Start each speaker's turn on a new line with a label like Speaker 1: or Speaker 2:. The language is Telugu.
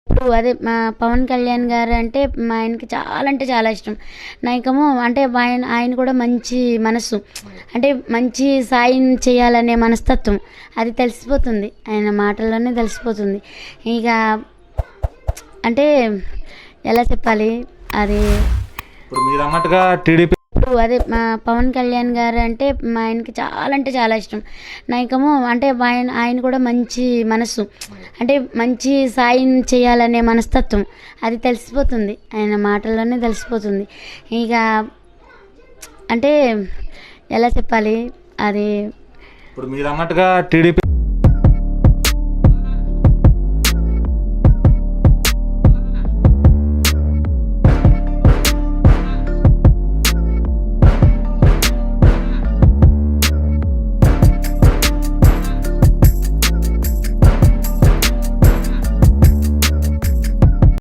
Speaker 1: ఇప్పుడు అదే మా పవన్ కళ్యాణ్ గారు అంటే మా ఆయనకి చాలా అంటే చాలా ఇష్టం. నాకేమో అంటే ఆయన కూడా మంచి మనసు, అంటే మంచి సాయం చేయాలనే మనస్తత్వం అది తెలిసిపోతుంది, ఆయన మాటల్లోనే తెలిసిపోతుంది. ఇక అంటే ఎలా చెప్పాలి అది.
Speaker 2: ఇప్పుడు మీరు అన్నట్టుగా టీడీపీ
Speaker 1: ఇప్పుడు అదే మా పవన్ కళ్యాణ్ గారు అంటే మా ఆయనకి చాలా అంటే చాలా ఇష్టం. నాకేమో అంటే ఆయన కూడా మంచి మనసు, అంటే మంచి సాయం చేయాలనే మనస్తత్వం అది తెలిసిపోతుంది, ఆయన మాటల్లోనే తెలిసిపోతుంది. ఇక అంటే ఎలా చెప్పాలి అది.
Speaker 2: ఇప్పుడు మీరు అన్నట్టుగా టీడీపీ